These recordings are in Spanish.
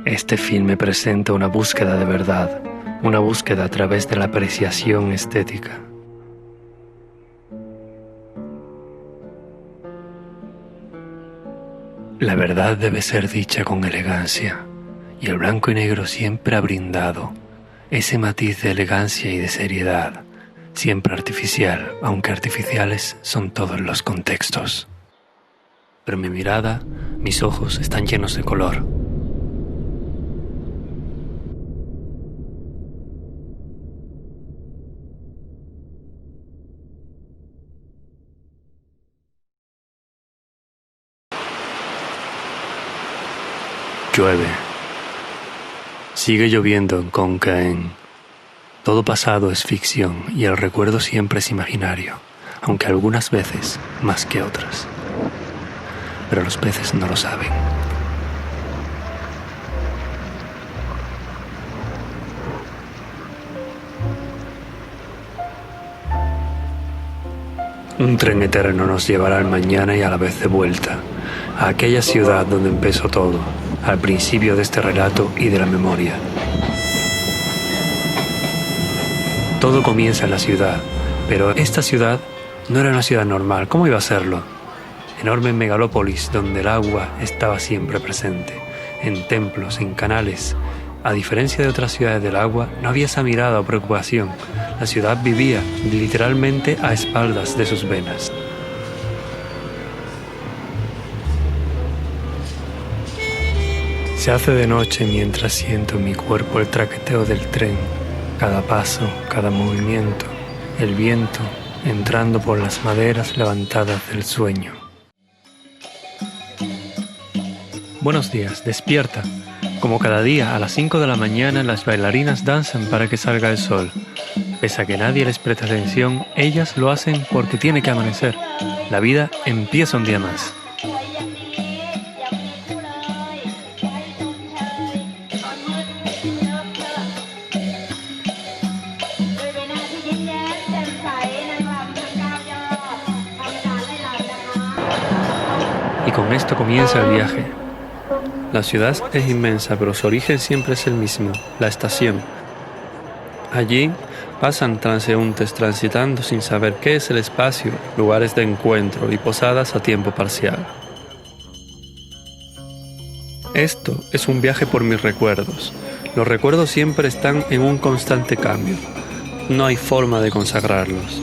Este filme presenta una búsqueda de verdad, una búsqueda a través de la apreciación estética. La verdad debe ser dicha con elegancia, y el blanco y negro siempre ha brindado ese matiz de elegancia y de seriedad, siempre artificial, aunque artificiales son todos los contextos. Pero mi mirada, mis ojos están llenos de color. Llueve. Sigue lloviendo en Concaén. Todo pasado es ficción y el recuerdo siempre es imaginario, aunque algunas veces más que otras. Pero los peces no lo saben. Un tren eterno nos llevará al mañana y a la vez de vuelta, a aquella ciudad donde empezó todo, al principio de este relato y de la memoria. Todo comienza en la ciudad, pero esta ciudad no era una ciudad normal. ¿Cómo iba a serlo? Enorme megalópolis donde el agua estaba siempre presente, en templos, en canales. A diferencia de otras ciudades del agua, no había esa mirada o preocupación. La ciudad vivía literalmente a espaldas de sus venas. Se hace de noche mientras siento en mi cuerpo el traqueteo del tren, cada paso, cada movimiento, el viento entrando por las maderas levantadas del sueño. Buenos días, despierta. Como cada día, a las 5 de la mañana las bailarinas danzan para que salga el sol. Pese a que nadie les presta atención, ellas lo hacen porque tiene que amanecer. La vida empieza un día más. Y con esto comienza el viaje. La ciudad es inmensa, pero su origen siempre es el mismo, la estación. Allí pasan transeúntes transitando sin saber qué es el espacio, lugares de encuentro y posadas a tiempo parcial. Esto es un viaje por mis recuerdos. Los recuerdos siempre están en un constante cambio. No hay forma de consagrarlos.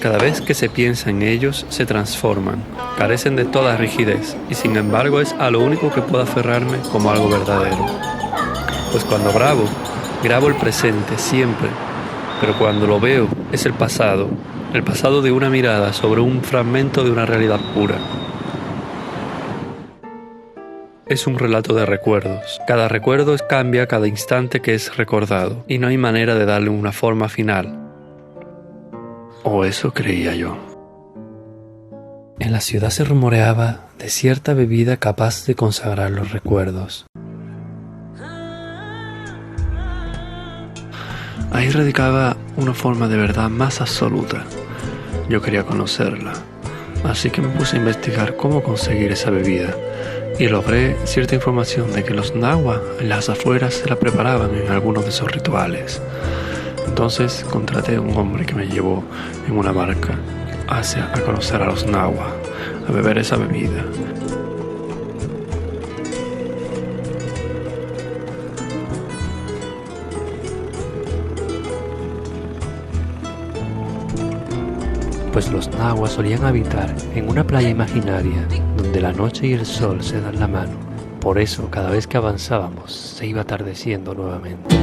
Cada vez que se piensa en ellos, se transforman, carecen de toda rigidez y sin embargo es a lo único que puedo aferrarme como algo verdadero. Pues cuando grabo el presente siempre, pero cuando lo veo es el pasado de una mirada sobre un fragmento de una realidad pura. Es un relato de recuerdos. Cada recuerdo cambia cada instante que es recordado y no hay manera de darle una forma final. O eso creía yo. En la ciudad se rumoreaba de cierta bebida capaz de consagrar los recuerdos. Ahí radicaba una forma de verdad más absoluta. Yo quería conocerla, así que me puse a investigar cómo conseguir esa bebida y logré cierta información de que los nahuas en las afueras se la preparaban en algunos de sus rituales. Entonces contraté a un hombre que me llevó en una barca a conocer a los nahuas, a beber esa bebida. Pues los nahuas solían habitar en una playa imaginaria donde la noche y el sol se dan la mano. Por eso cada vez que avanzábamos se iba atardeciendo nuevamente.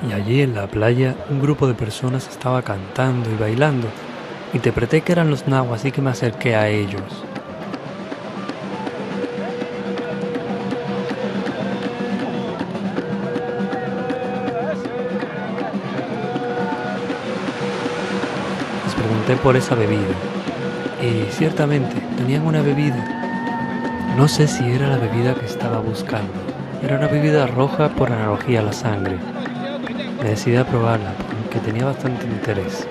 Y allí en la playa un grupo de personas estaba cantando y bailando. Interpreté que eran los nahuas, así que me acerqué a ellos. pregunté por esa bebida y ciertamente tenían una bebida. No sé si era la bebida que estaba buscando. Era una bebida roja por analogía a la sangre. Me decidí a probarla porque tenía bastante interés.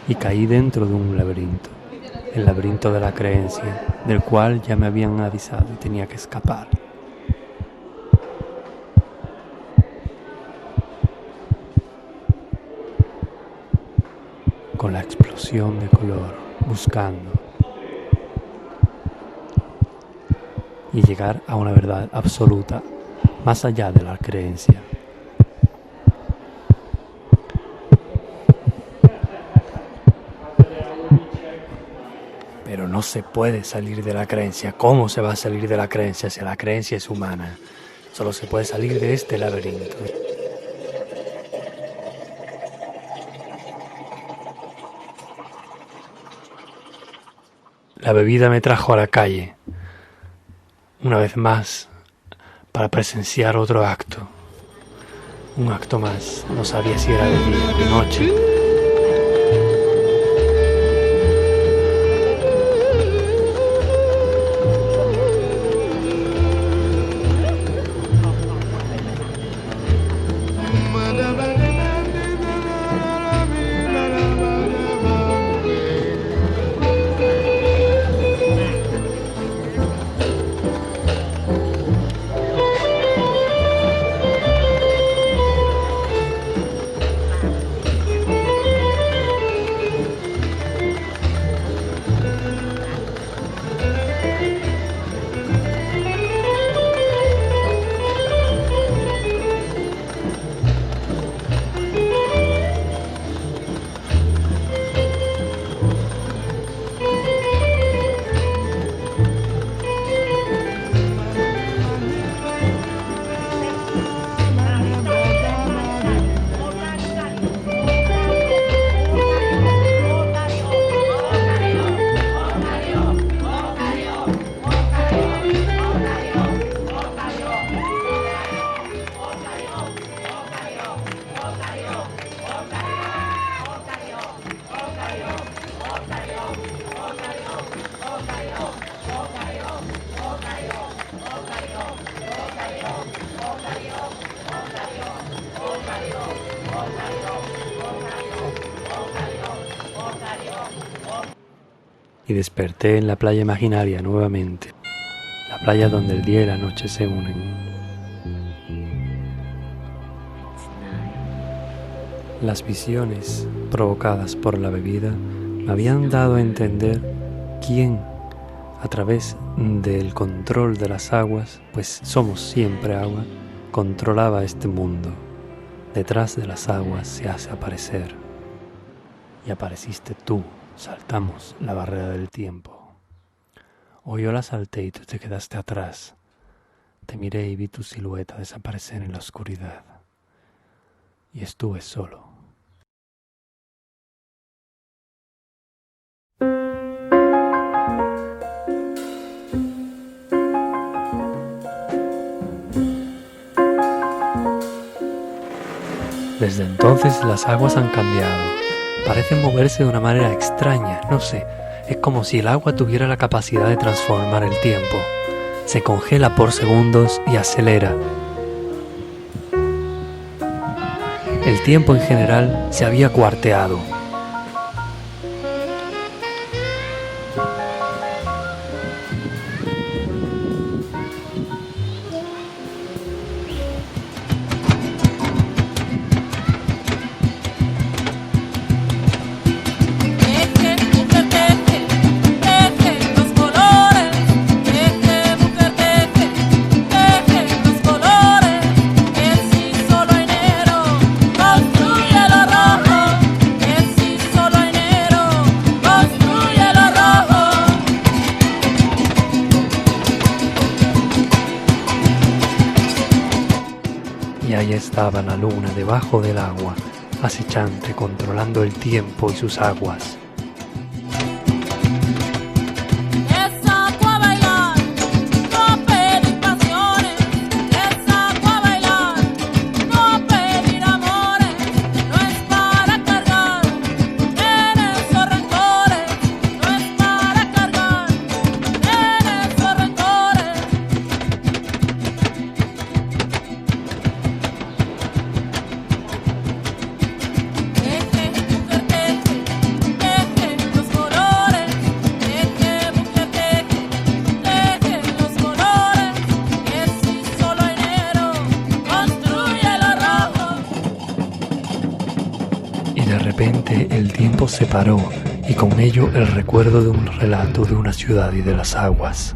Y caí dentro de un laberinto, el laberinto de la creencia, del cual ya me habían avisado y tenía que escapar. Con la explosión de color, buscando y llegar a una verdad absoluta, más allá de la creencia. Pero no se puede salir de la creencia. ¿Cómo se va a salir de la creencia si la creencia es humana? Solo se puede salir de este laberinto. La bebida me trajo a la calle, una vez más, para presenciar otro acto. Un acto más. No sabía si era de día o de noche. Y desperté en la playa imaginaria nuevamente, la playa donde el día y la noche se unen. Las visiones provocadas por la bebida me habían dado a entender quién, a través del control de las aguas, pues somos siempre agua, controlaba este mundo. Detrás de las aguas se hace aparecer. Y apareciste tú. Saltamos la barrera del tiempo. O yo la salté y tú te quedaste atrás. Te miré y vi tu silueta desaparecer en la oscuridad. Y estuve solo. Desde entonces las aguas han cambiado. Parecen moverse de una manera extraña, no sé. Es como si el agua tuviera la capacidad de transformar el tiempo. Se congela por segundos y acelera. El tiempo en general se había cuarteado. Los colores, el Allá estaba la luna debajo del agua, acechante, controlando el tiempo y sus aguas. De repente el tiempo se paró y con ello el recuerdo de un relato de una ciudad y de las aguas.